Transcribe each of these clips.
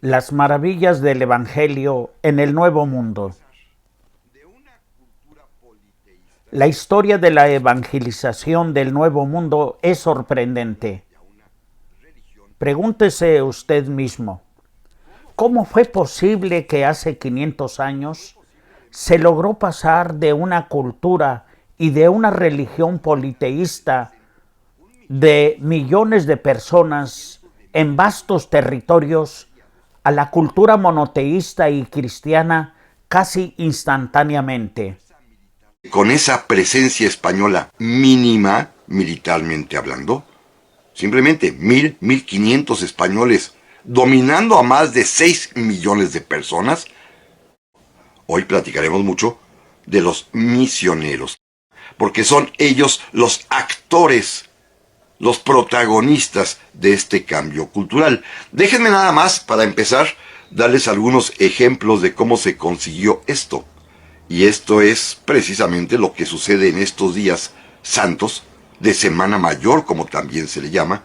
Las maravillas del Evangelio en el Nuevo Mundo. La historia de la evangelización del Nuevo Mundo es sorprendente. Pregúntese usted mismo, ¿cómo fue posible que hace 500 años se logró pasar de una cultura y de una religión politeísta de millones de personas en vastos territorios a la cultura monoteísta y cristiana casi instantáneamente? Con esa presencia española mínima, militarmente hablando, simplemente 1,500 españoles dominando a más de 6 millones de personas. Hoy platicaremos mucho de los misioneros, porque son ellos los actores, los protagonistas de este cambio cultural. Déjenme nada más, para empezar, darles algunos ejemplos de cómo se consiguió esto. Y esto es precisamente lo que sucede en estos días santos, de Semana Mayor, como también se le llama,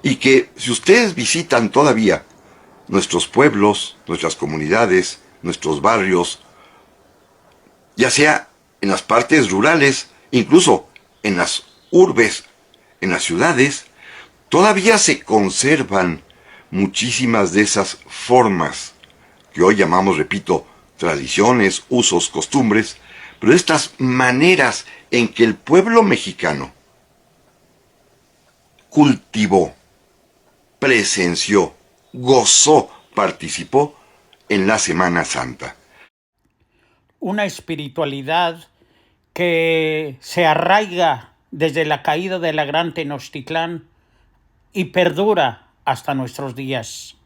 y que si ustedes visitan todavía nuestros pueblos, nuestras comunidades, nuestros barrios, ya sea en las partes rurales, incluso en las urbes, en las ciudades, todavía se conservan muchísimas de esas formas que hoy llamamos, repito, tradiciones, usos, costumbres, pero estas maneras en que el pueblo mexicano cultivó, presenció, gozó, participó en la Semana Santa. Una espiritualidad que se arraiga desde la caída de la Gran Tenochtitlán y perdura hasta nuestros días.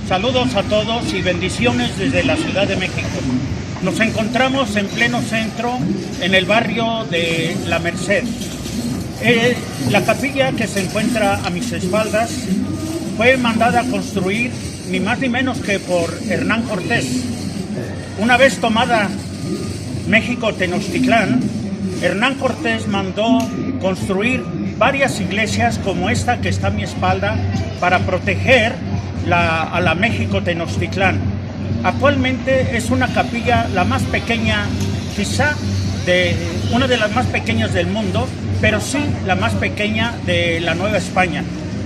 Saludos a todos y bendiciones desde la Ciudad de México. Nos encontramos en pleno centro, en el barrio de La Merced. La capilla que se encuentra a mis espaldas fue mandada a construir ni más ni menos que por Hernán Cortés. Una vez tomada México Tenochtitlán, Hernán Cortés mandó construir varias iglesias como esta que está a mi espalda para proteger a la México Tenochtitlán. Actualmente es una capilla la más pequeña, quizá una de las más pequeñas del mundo, pero sí la más pequeña de la Nueva España.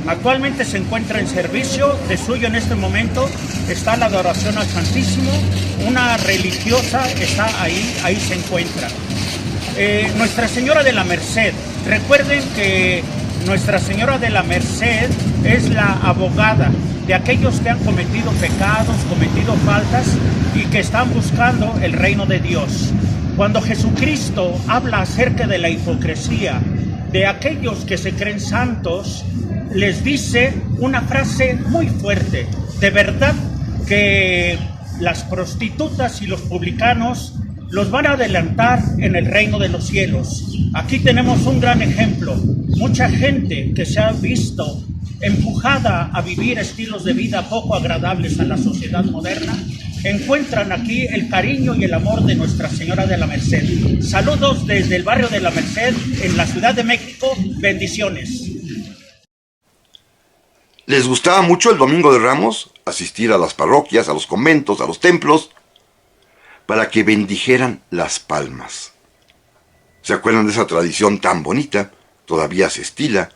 Actualmente se encuentra en servicio, de suyo en este momento está la adoración al Santísimo, una religiosa está ahí se encuentra. Nuestra Señora de la Merced, recuerden que Nuestra Señora de la Merced es la abogada de aquellos que han cometido pecados, cometido faltas y que están buscando el reino de Dios. Cuando Jesucristo habla acerca de la hipocresía de aquellos que se creen santos, les dice una frase muy fuerte: de verdad que las prostitutas y los publicanos los van a adelantar en el reino de los cielos. Aquí tenemos un gran ejemplo. Mucha gente que se ha visto empujada a vivir estilos de vida poco agradables a la sociedad moderna, encuentran aquí el cariño y el amor de Nuestra Señora de la Merced. Saludos desde el barrio de La Merced, en la Ciudad de México. Bendiciones. ¿Les gustaba mucho el Domingo de Ramos asistir a las parroquias, a los conventos, a los templos, para que bendijeran las palmas? ¿Se acuerdan de esa tradición tan bonita? Todavía se estila,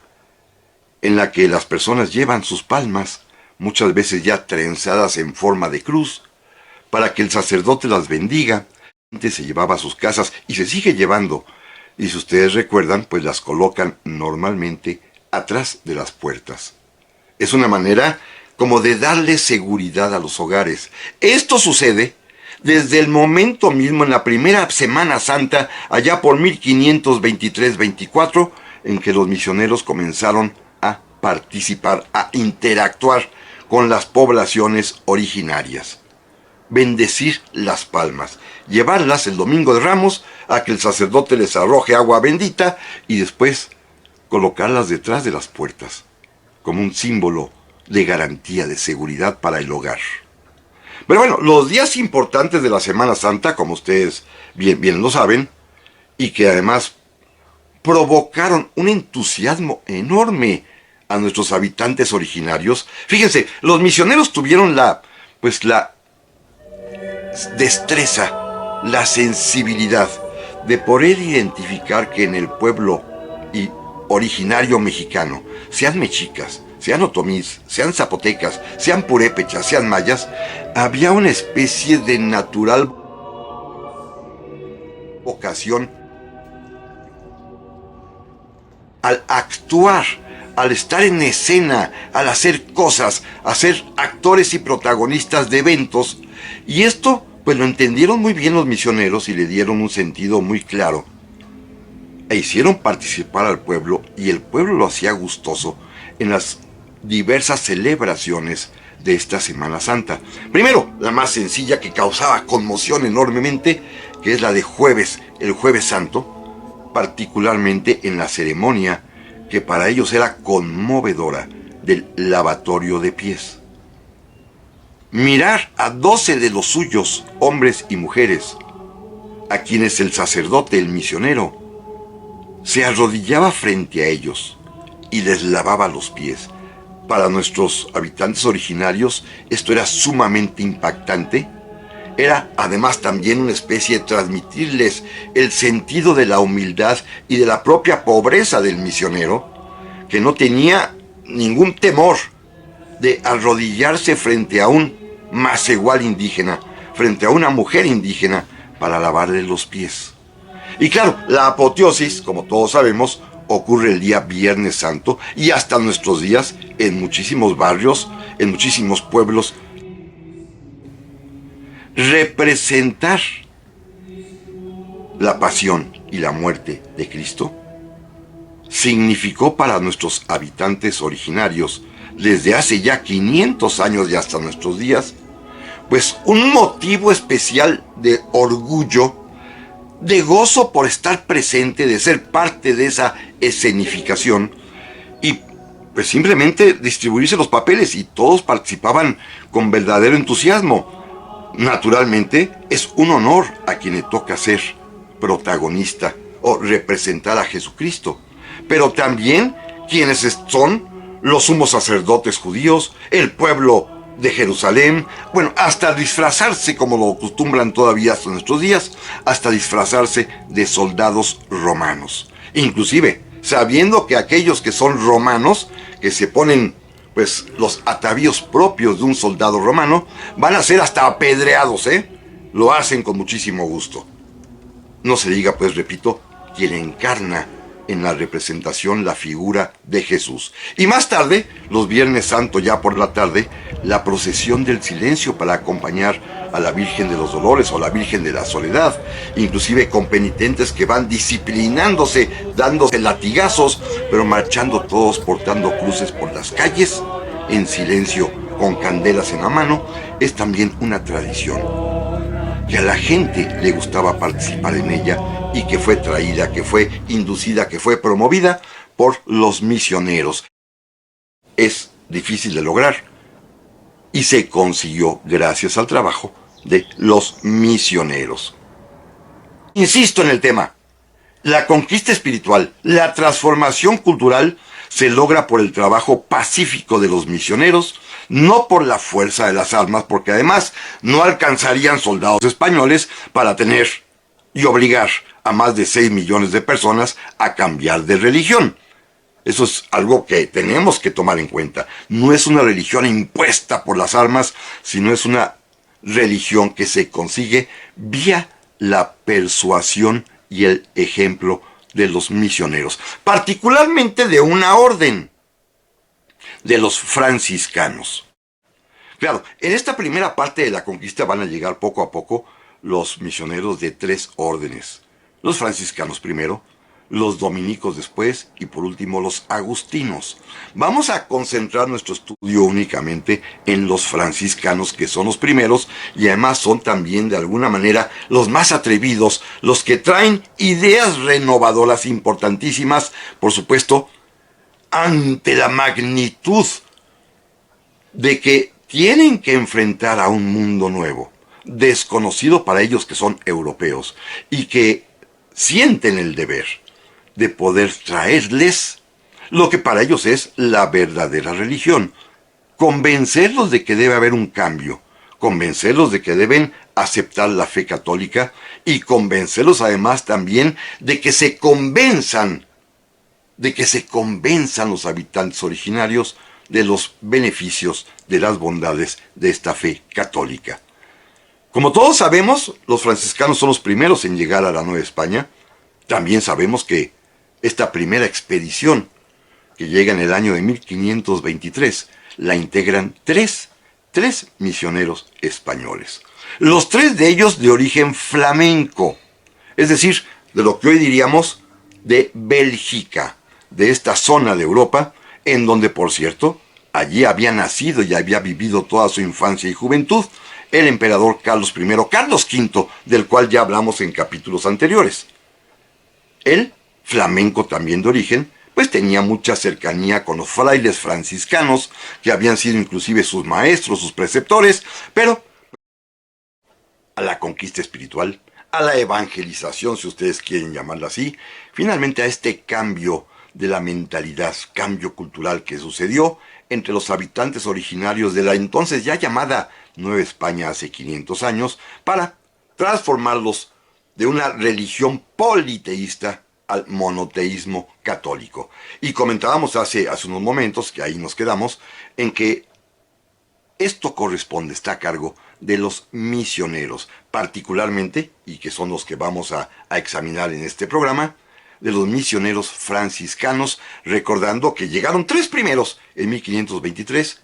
en la que las personas llevan sus palmas, muchas veces ya trenzadas en forma de cruz, para que el sacerdote las bendiga. Antes se llevaba a sus casas y se sigue llevando, y si ustedes recuerdan, pues las colocan normalmente atrás de las puertas. Es una manera como de darle seguridad a los hogares. Esto sucede desde el momento mismo en la primera Semana Santa, allá por 1523-24, en que los misioneros comenzaron a participar, a interactuar con las poblaciones originarias. Bendecir las palmas, llevarlas el Domingo de Ramos a que el sacerdote les arroje agua bendita y después colocarlas detrás de las puertas, como un símbolo de garantía de seguridad para el hogar. Pero bueno, los días importantes de la Semana Santa, como ustedes bien lo saben, y que además provocaron un entusiasmo enorme a nuestros habitantes originarios. Fíjense, los misioneros tuvieron la destreza, la sensibilidad de poder identificar que en el pueblo y originario mexicano, sean mexicas, sean otomís, sean zapotecas, sean purépechas, sean mayas, había una especie de natural vocación al actuar, al estar en escena, al hacer cosas, a ser actores y protagonistas de eventos. Y esto, pues lo entendieron muy bien los misioneros y le dieron un sentido muy claro. E hicieron participar al pueblo, y el pueblo lo hacía gustoso en las diversas celebraciones de esta Semana Santa. Primero, la más sencilla, que causaba conmoción enormemente, que es la de jueves, el Jueves Santo, particularmente en la ceremonia que para ellos era conmovedora del lavatorio de pies. Mirar a 12 de los suyos, hombres y mujeres, a quienes el sacerdote, el misionero, se arrodillaba frente a ellos y les lavaba los pies. Para nuestros habitantes originarios esto era sumamente impactante. Era además también una especie de transmitirles el sentido de la humildad y de la propia pobreza del misionero, que no tenía ningún temor de arrodillarse frente a un macehual indígena, frente a una mujer indígena, para lavarle los pies. Y claro, la apoteosis, como todos sabemos, ocurre el día Viernes Santo, y hasta nuestros días en muchísimos barrios, en muchísimos pueblos. Representar la pasión y la muerte de Cristo significó para nuestros habitantes originarios, desde hace ya 500 años y hasta nuestros días, pues un motivo especial de orgullo, de gozo por estar presente, de ser parte de esa escenificación, y pues simplemente distribuirse los papeles, y todos participaban con verdadero entusiasmo. Naturalmente, es un honor a quien le toca ser protagonista o representar a Jesucristo, pero también quienes son los sumos sacerdotes judíos, el pueblo de Jerusalén, bueno, hasta disfrazarse, como lo acostumbran todavía hasta nuestros días, hasta disfrazarse de soldados romanos. Inclusive, sabiendo que aquellos que son romanos, que se ponen pues los atavíos propios de un soldado romano, van a ser hasta apedreados, Lo hacen con muchísimo gusto. No se diga, pues, repito, quien encarna en la representación la figura de Jesús. Y más tarde, los Viernes Santo, ya por la tarde, la procesión del silencio para acompañar a la Virgen de los Dolores o la Virgen de la Soledad, inclusive con penitentes que van disciplinándose, dándose latigazos, pero marchando todos portando cruces por las calles, en silencio, con candelas en la mano. Es también una tradición que a la gente le gustaba participar en ella, y que fue traída, que fue inducida, que fue promovida por los misioneros. Es difícil de lograr, y se consiguió gracias al trabajo de los misioneros. Insisto en el tema: la conquista espiritual, la transformación cultural, se logra por el trabajo pacífico de los misioneros, no por la fuerza de las armas, porque además no alcanzarían soldados españoles para tener y obligar a más de 6 millones de personas a cambiar de religión. Eso es algo que tenemos que tomar en cuenta. No es una religión impuesta por las armas, sino es una religión que se consigue vía la persuasión y el ejemplo de los misioneros, particularmente de una orden, de los franciscanos. Claro, en esta primera parte de la conquista van a llegar poco a poco los misioneros de 3 órdenes: los franciscanos primero, los dominicos después, y por último los agustinos. Vamos a concentrar nuestro estudio únicamente en los franciscanos, que son los primeros, y además son también de alguna manera los más atrevidos, los que traen ideas renovadoras importantísimas, por supuesto, ante la magnitud de que tienen que enfrentar a un mundo nuevo, desconocido para ellos, que son europeos, y que sienten el deber de poder traerles lo que para ellos es la verdadera religión. Convencerlos de que debe haber un cambio, convencerlos de que deben aceptar la fe católica y convencerlos además también de que se convenzan los habitantes originarios de los beneficios, de las bondades de esta fe católica. Como todos sabemos, los franciscanos son los primeros en llegar a la Nueva España. También sabemos que esta primera expedición, que llega en el año de 1523, la integran tres misioneros españoles. Los tres de ellos de origen flamenco, es decir, de lo que hoy diríamos de Bélgica, de esta zona de Europa, en donde, por cierto, allí había nacido y había vivido toda su infancia y juventud el emperador Carlos I, Carlos V, del cual ya hablamos en capítulos anteriores. Él, flamenco también de origen, pues tenía mucha cercanía con los frailes franciscanos, que habían sido inclusive sus maestros, sus preceptores, pero a la conquista espiritual, a la evangelización, si ustedes quieren llamarla así, finalmente a este cambio de la mentalidad, cambio cultural que sucedió entre los habitantes originarios de la entonces ya llamada Nueva España hace 500 años, para transformarlos de una religión politeísta al monoteísmo católico. Y comentábamos hace unos momentos, que ahí nos quedamos, en que esto corresponde, está a cargo de los misioneros, particularmente, y que son los que vamos a examinar en este programa, de los misioneros franciscanos, recordando que llegaron tres primeros en 1523,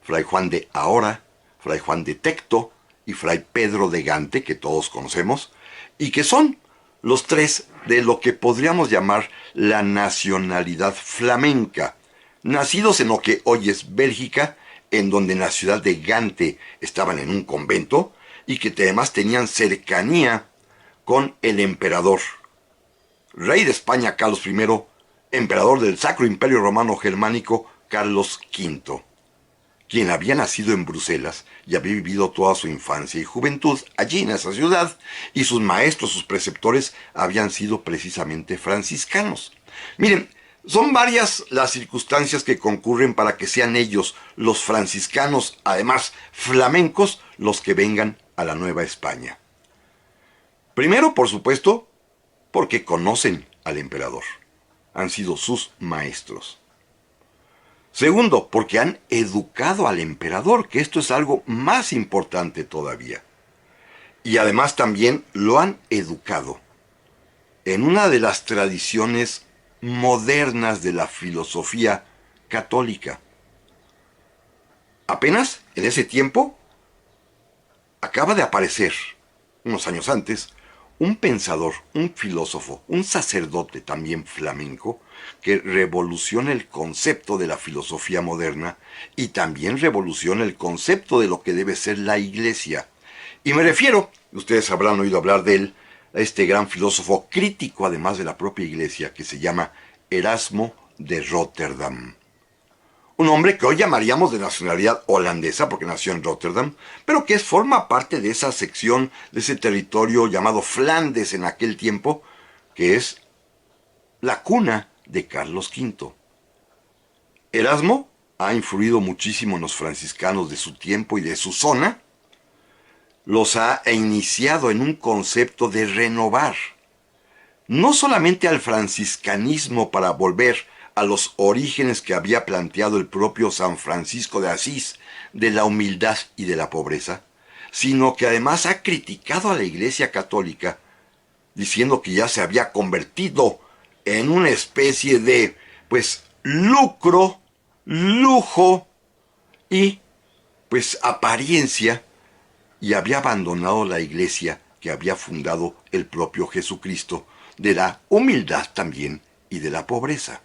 Fray Juan de Ahora, Fray Juan de Tecto y Fray Pedro de Gante, que todos conocemos, y que son los tres de lo que podríamos llamar la nacionalidad flamenca, nacidos en lo que hoy es Bélgica, en donde en la ciudad de Gante estaban en un convento, y que además tenían cercanía con el emperador, rey de España Carlos I, emperador del Sacro Imperio Romano Germánico Carlos V, quien había nacido en Bruselas y había vivido toda su infancia y juventud allí en esa ciudad, y sus maestros, sus preceptores, habían sido precisamente franciscanos. Miren, son varias las circunstancias que concurren para que sean ellos, los franciscanos, además flamencos, los que vengan a la Nueva España. Primero, por supuesto, porque conocen al emperador, han sido sus maestros. Segundo, porque han educado al emperador, que esto es algo más importante todavía. Y además también lo han educado en una de las tradiciones modernas de la filosofía católica. Apenas en ese tiempo acaba de aparecer, unos años antes, un pensador, un filósofo, un sacerdote también flamenco, que revoluciona el concepto de la filosofía moderna y también revoluciona el concepto de lo que debe ser la Iglesia. Y me refiero, ustedes habrán oído hablar de él, a este gran filósofo crítico además de la propia Iglesia, que se llama Erasmo de Rotterdam. Un hombre que hoy llamaríamos de nacionalidad holandesa porque nació en Rotterdam, pero que forma parte de esa sección, de ese territorio llamado Flandes en aquel tiempo, que es la cuna de Carlos V. Erasmo ha influido muchísimo en los franciscanos de su tiempo y de su zona, los ha iniciado en un concepto de renovar, no solamente al franciscanismo para volver a los orígenes que había planteado el propio San Francisco de Asís, de la humildad y de la pobreza, sino que además ha criticado a la Iglesia Católica, diciendo que ya se había convertido en una especie de, lucro, lujo y, apariencia, y había abandonado la Iglesia que había fundado el propio Jesucristo, de la humildad también y de la pobreza.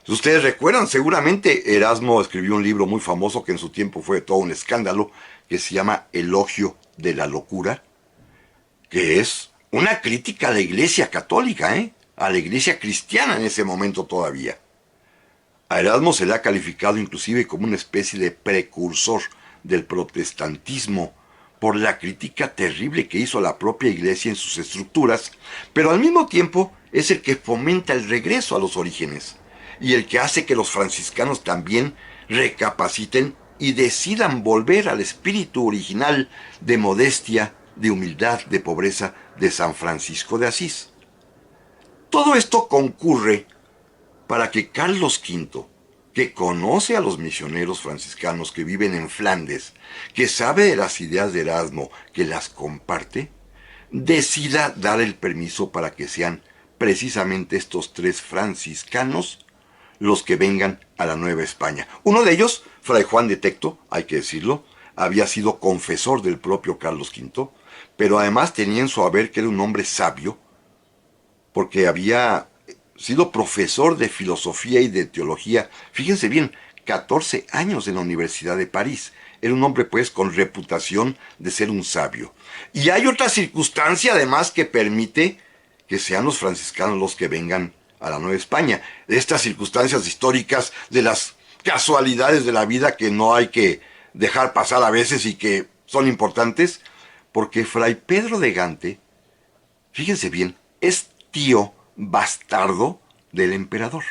Ustedes recuerdan, seguramente Erasmo escribió un libro muy famoso que en su tiempo fue todo un escándalo, que se llama Elogio de la Locura, que es una crítica a la Iglesia Católica, a la Iglesia cristiana en ese momento todavía. A Erasmo se le ha calificado inclusive como una especie de precursor del protestantismo por la crítica terrible que hizo a la propia Iglesia en sus estructuras, pero al mismo tiempo es el que fomenta el regreso a los orígenes, y el que hace que los franciscanos también recapaciten y decidan volver al espíritu original de modestia, de humildad, de pobreza de San Francisco de Asís. Todo esto concurre para que Carlos V, que conoce a los misioneros franciscanos que viven en Flandes, que sabe de las ideas de Erasmo, que las comparte, decida dar el permiso para que sean precisamente estos 3 franciscanos los que vengan a la Nueva España. Uno de ellos, Fray Juan de Tecto, hay que decirlo, había sido confesor del propio Carlos V, pero además tenía en su haber que era un hombre sabio, porque había sido profesor de filosofía y de teología, fíjense bien, 14 años en la Universidad de París. Era un hombre pues con reputación de ser un sabio. Y hay otra circunstancia además que permite que sean los franciscanos los que vengan a la Nueva España. Estas circunstancias históricas, de las casualidades de la vida que no hay que dejar pasar a veces y que son importantes, porque Fray Pedro de Gante, fíjense bien, es tío bastardo del emperador.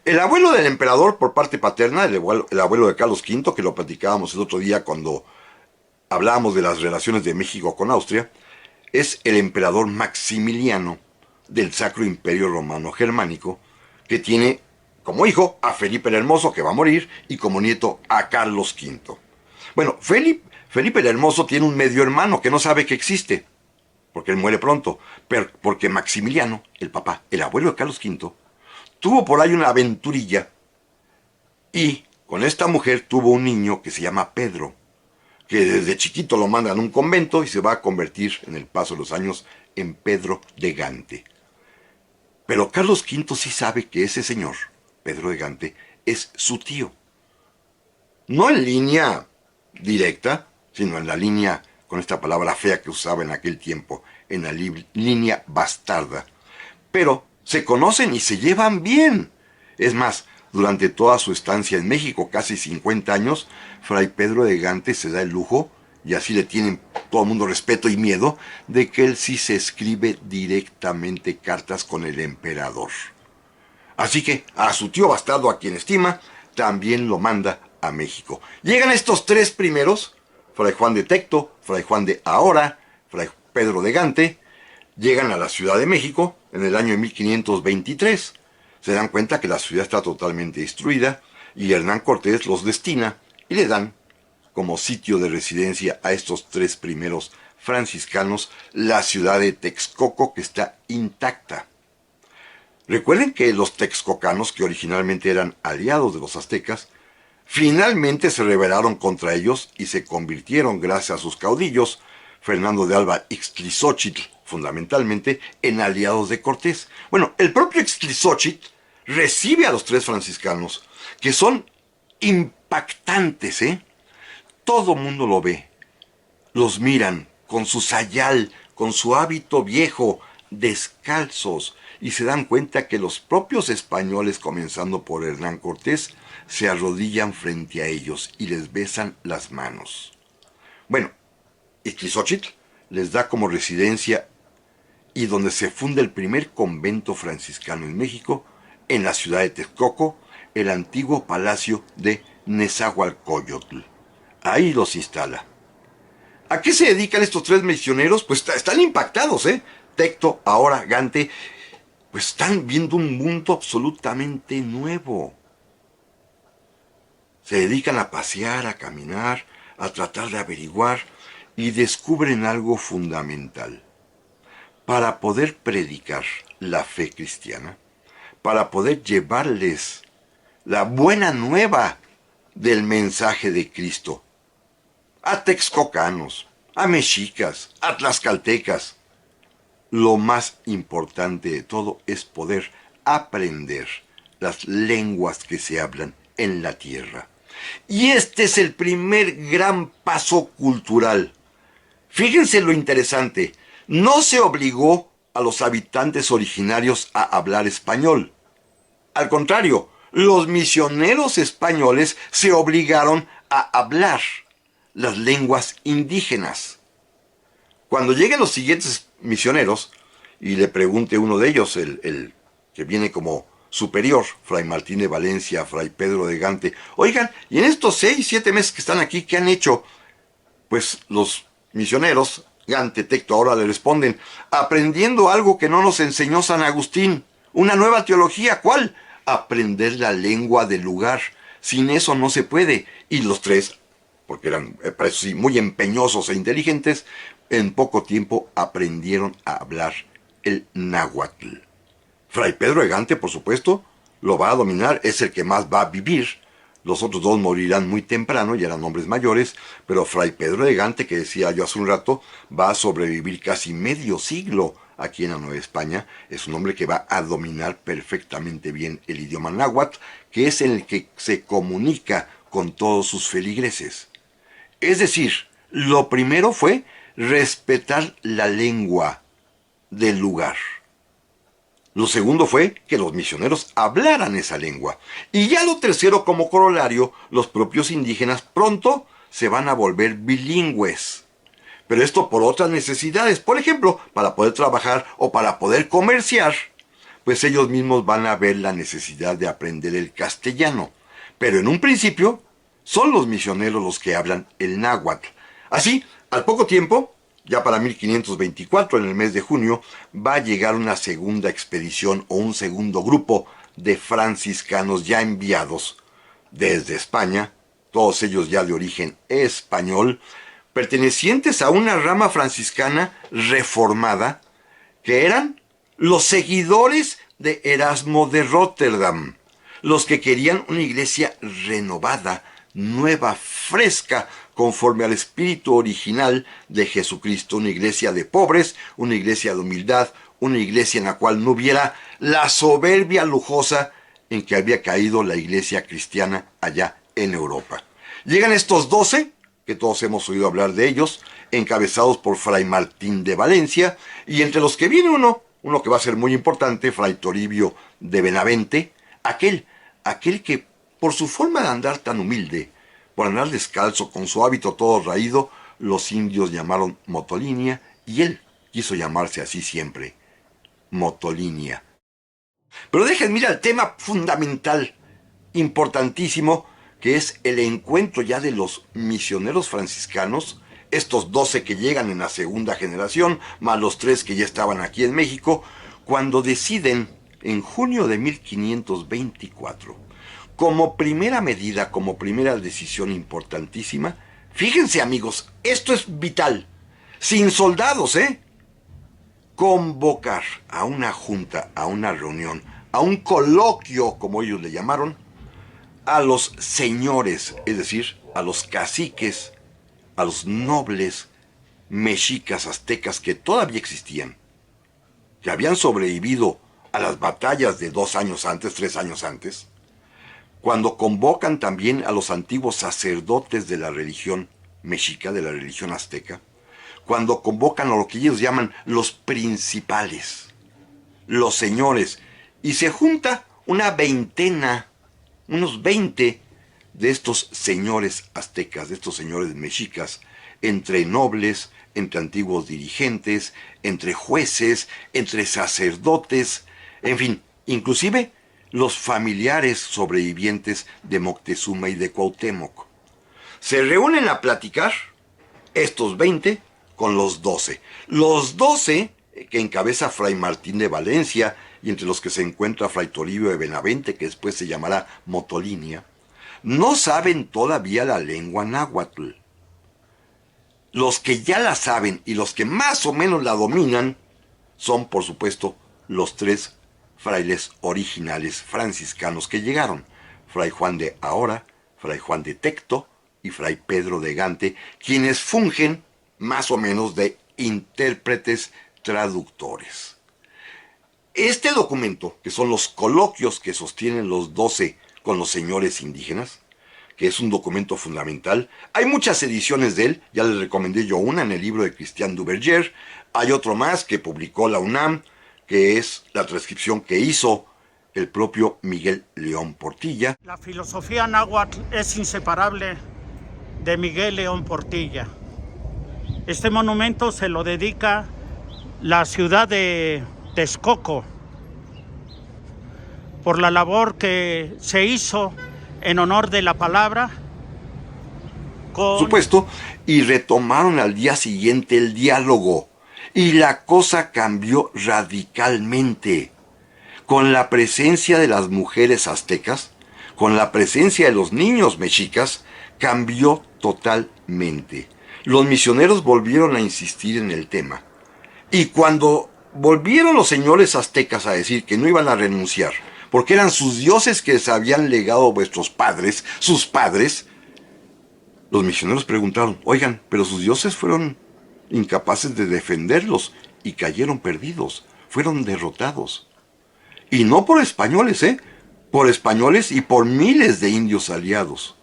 El abuelo del emperador por parte paterna, el abuelo de Carlos V, que lo platicábamos el otro día cuando hablábamos de las relaciones de México con Austria, es el emperador Maximiliano del Sacro Imperio Romano Germánico, que tiene como hijo a Felipe el Hermoso, que va a morir, y como nieto a Carlos V. Bueno, Felipe el Hermoso tiene un medio hermano que no sabe que existe, porque él muere pronto, pero porque Maximiliano, el papá, el abuelo de Carlos V, tuvo por ahí una aventurilla y con esta mujer tuvo un niño que se llama Pedro, que desde chiquito lo mandan a un convento y se va a convertir en el paso de los años en Pedro de Gante. Pero Carlos V sí sabe que ese señor, Pedro de Gante, es su tío. No en línea directa, sino en la línea, con esta palabra fea que usaba en aquel tiempo, en la línea bastarda. Pero se conocen y se llevan bien. Es más, durante toda su estancia en México, casi 50 años, Fray Pedro de Gante se da el lujo, y así le tienen todo el mundo respeto y miedo, de que él sí se escribe directamente cartas con el emperador. Así que a su tío bastardo, a quien estima, también lo manda a México. Llegan estos 3 primeros, Fray Juan de Tecto, Fray Juan de Ahora, Fray Pedro de Gante, llegan a la Ciudad de México en el año 1523. Se dan cuenta que la ciudad está totalmente destruida y Hernán Cortés los destina y le dan como sitio de residencia a estos 3 primeros franciscanos la ciudad de Texcoco, que está intacta. Recuerden que los texcocanos, que originalmente eran aliados de los aztecas, finalmente se rebelaron contra ellos y se convirtieron, gracias a sus caudillos, Fernando de Alva y Ixtlilxóchitl, fundamentalmente, en aliados de Cortés. Bueno, el propio Ixtlilxóchitl recibe a los 3 franciscanos, que son impactantes, ¿eh? Todo mundo lo ve, los miran con su sayal, con su hábito viejo, descalzos, y se dan cuenta que los propios españoles, comenzando por Hernán Cortés, se arrodillan frente a ellos y les besan las manos. Bueno, Ixtlilxóchitl les da como residencia y donde se funda el primer convento franciscano en México, en la ciudad de Texcoco, el antiguo palacio de Nezahualcóyotl. Ahí los instala. ¿A qué se dedican estos 3 misioneros? Pues están impactados, ¿eh? Tecto, Ahora, Gante, pues están viendo un mundo absolutamente nuevo. Se dedican a pasear, a caminar, a tratar de averiguar, y descubren algo fundamental. Para poder predicar la fe cristiana, para poder llevarles la buena nueva del mensaje de Cristo a texcocanos, a mexicas, a tlaxcaltecas, lo más importante de todo es poder aprender las lenguas que se hablan en la tierra. Y este es el primer gran paso cultural. Fíjense lo interesante, no se obligó a los habitantes originarios a hablar español. Al contrario, los misioneros españoles se obligaron a hablar las lenguas indígenas. Cuando lleguen los siguientes misioneros, y le pregunte uno de ellos, el que viene como superior, Fray Martín de Valencia, Fray Pedro de Gante. Oigan, y en estos 6, 7 meses que están aquí, ¿qué han hecho? Pues los misioneros, Gante, Tecto, ahora le responden, aprendiendo algo que no nos enseñó San Agustín, una nueva teología, ¿cuál? Aprender la lengua del lugar. Sin eso no se puede. Y los tres, porque eran sí, muy empeñosos e inteligentes, en poco tiempo aprendieron a hablar el náhuatl. Fray Pedro de Gante, por supuesto, lo va a dominar, es el que más va a vivir. Los otros dos morirán muy temprano, ya eran hombres mayores, pero Fray Pedro de Gante, que decía yo hace un rato, va a sobrevivir casi medio siglo aquí en la Nueva España. Es un hombre que va a dominar perfectamente bien el idioma náhuatl, que es en el que se comunica con todos sus feligreses. Es decir, lo primero fue respetar la lengua del lugar. Lo segundo fue que los misioneros hablaran esa lengua. Y ya lo tercero, como corolario, los propios indígenas pronto se van a volver bilingües. Pero esto por otras necesidades. Por ejemplo, para poder trabajar o para poder comerciar, pues ellos mismos van a ver la necesidad de aprender el castellano. Pero en un principio, son los misioneros los que hablan el náhuatl. Así, al poco tiempo, ya para 1524, en el mes de junio, va a llegar una segunda expedición o un segundo grupo de franciscanos ya enviados desde España, todos ellos ya de origen español, pertenecientes a una rama franciscana reformada, que eran los seguidores de Erasmo de Róterdam, los que querían una iglesia renovada, nueva, fresca, conforme al espíritu original de Jesucristo, una iglesia de pobres, una iglesia de humildad, una iglesia en la cual no hubiera la soberbia lujosa en que había caído la iglesia cristiana allá en Europa. Llegan estos 12, que todos hemos oído hablar de ellos, encabezados por Fray Martín de Valencia, y entre los que viene uno que va a ser muy importante, Fray Toribio de Benavente, aquel que por su forma de andar tan humilde, por andar descalzo, con su hábito todo raído, los indios llamaron Motolinia, y él quiso llamarse así siempre, Motolinia. Pero déjenme ir al tema fundamental, importantísimo, que es el encuentro ya de los misioneros franciscanos, estos 12 que llegan en la segunda generación, más los 3 que ya estaban aquí en México, cuando deciden, en junio de 1524, como primera medida, como primera decisión importantísima, fíjense amigos, esto es vital, sin soldados, convocar a una junta, a una reunión, a un coloquio, como ellos le llamaron, a los señores, es decir, a los caciques, a los nobles mexicas aztecas que todavía existían, que habían sobrevivido a las batallas de 2 años antes, 3 años antes, cuando convocan también a los antiguos sacerdotes de la religión mexica, de la religión azteca, cuando convocan a lo que ellos llaman los principales, los señores, y se junta una veintena, unos 20 de estos señores aztecas, de estos señores mexicas, entre nobles, entre antiguos dirigentes, entre jueces, entre sacerdotes, en fin, inclusive los familiares sobrevivientes de Moctezuma y de Cuauhtémoc. Se reúnen a platicar estos 20 con los 12. Los 12 que encabeza Fray Martín de Valencia y entre los que se encuentra Fray Toribio de Benavente, que después se llamará Motolinia, no saben todavía la lengua náhuatl. Los que ya la saben y los que más o menos la dominan son, por supuesto, los 3 frailes originales franciscanos que llegaron, Fray Juan de Ahora, Fray Juan de Tecto y Fray Pedro de Gante, quienes fungen más o menos de intérpretes traductores. Este documento, que son los coloquios que sostienen los 12 con los señores indígenas, que es un documento fundamental, hay muchas ediciones de él, ya les recomendé yo una en el libro de Christian Duverger, hay otro más que publicó la UNAM, que es la transcripción que hizo el propio Miguel León Portilla. La filosofía náhuatl es inseparable de Miguel León Portilla. Este monumento se lo dedica la ciudad de Texcoco, por la labor que se hizo en honor de la palabra. Por supuesto, y retomaron al día siguiente el diálogo, y la cosa cambió radicalmente. Con la presencia de las mujeres aztecas, con la presencia de los niños mexicas, cambió totalmente. Los misioneros volvieron a insistir en el tema. Y cuando volvieron los señores aztecas a decir que no iban a renunciar, porque eran sus dioses que les habían legado vuestros padres, sus padres, los misioneros preguntaron, oigan, pero sus dioses fueron incapaces de defenderlos y cayeron perdidos, fueron derrotados. Y no por españoles, por españoles y por miles de indios aliados.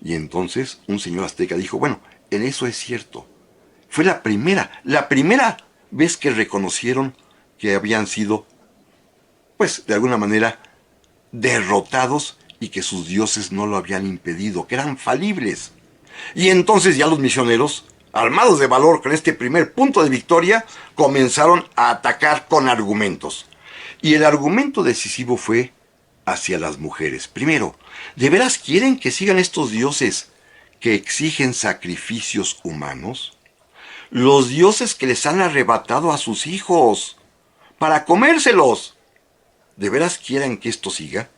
Y entonces un señor azteca dijo, bueno, en eso es cierto. Fue la primera vez que reconocieron que habían sido, pues, de alguna manera, derrotados y que sus dioses no lo habían impedido, que eran falibles. Y entonces ya los misioneros, armados de valor con este primer punto de victoria, comenzaron a atacar con argumentos. Y el argumento decisivo fue hacia las mujeres. Primero, ¿de veras quieren que sigan estos dioses que exigen sacrificios humanos? Los dioses que les han arrebatado a sus hijos para comérselos. ¿De veras quieren que esto siga?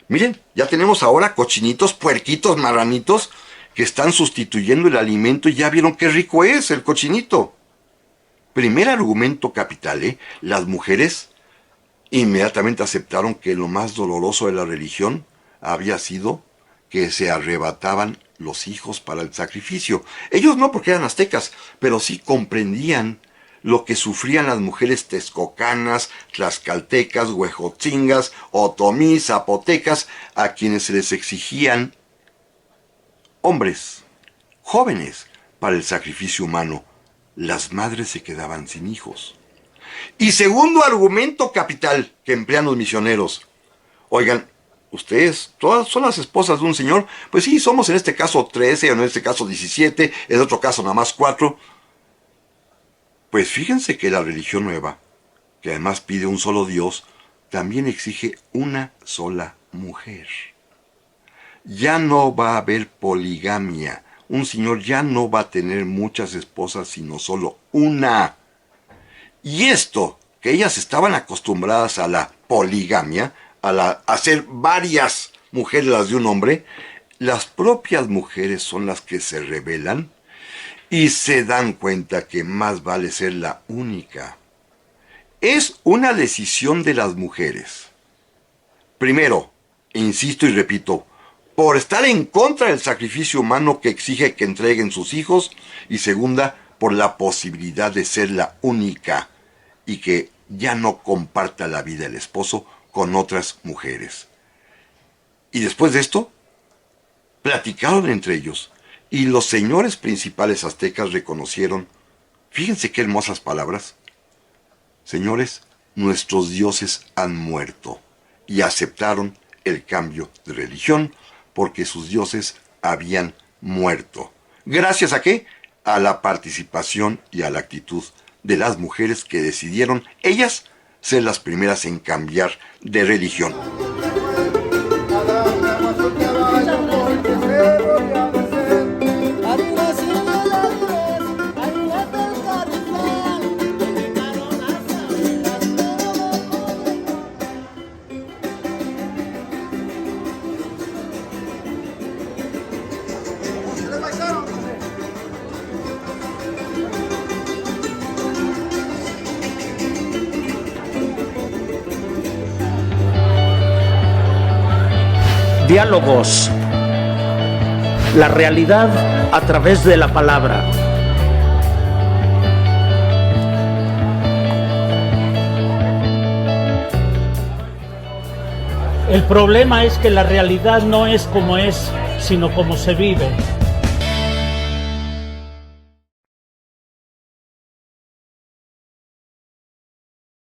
Miren, ya tenemos ahora cochinitos, puerquitos, marranitos que están sustituyendo el alimento y ya vieron qué rico es el cochinito. Primer argumento capital, las mujeres inmediatamente aceptaron que lo más doloroso de la religión había sido que se arrebataban los hijos para el sacrificio. Ellos no, porque eran aztecas, pero sí comprendían lo que sufrían las mujeres texcocanas, tlaxcaltecas, huejotzingas, otomís, zapotecas, a quienes se les exigían hombres, jóvenes, para el sacrificio humano. Las madres se quedaban sin hijos. Y segundo argumento capital que emplean los misioneros. Oigan, ustedes, todas son las esposas de un señor. Pues sí, somos en este caso 13, o en este caso 17, en otro caso nada más 4. Pues fíjense que la religión nueva, que además pide un solo Dios, también exige una sola mujer. Ya no va a haber poligamia. Un señor ya no va a tener muchas esposas, sino solo una. Y esto, que ellas estaban acostumbradas a la poligamia, a ser varias mujeres las de un hombre, las propias mujeres son las que se rebelan y se dan cuenta que más vale ser la única. Es una decisión de las mujeres. Primero, insisto y repito, por estar en contra del sacrificio humano que exige que entreguen sus hijos, y segunda, por la posibilidad de ser la única y que ya no comparta la vida el esposo con otras mujeres. Y después de esto, platicaron entre ellos, y los señores principales aztecas reconocieron, fíjense qué hermosas palabras, señores, nuestros dioses han muerto, y aceptaron el cambio de religión porque sus dioses habían muerto. ¿Gracias a qué? A la participación y a la actitud de las mujeres que decidieron, ellas, ser las primeras en cambiar de religión. Diálogos. La realidad a través de la palabra. El problema es que la realidad no es como es, sino como se vive.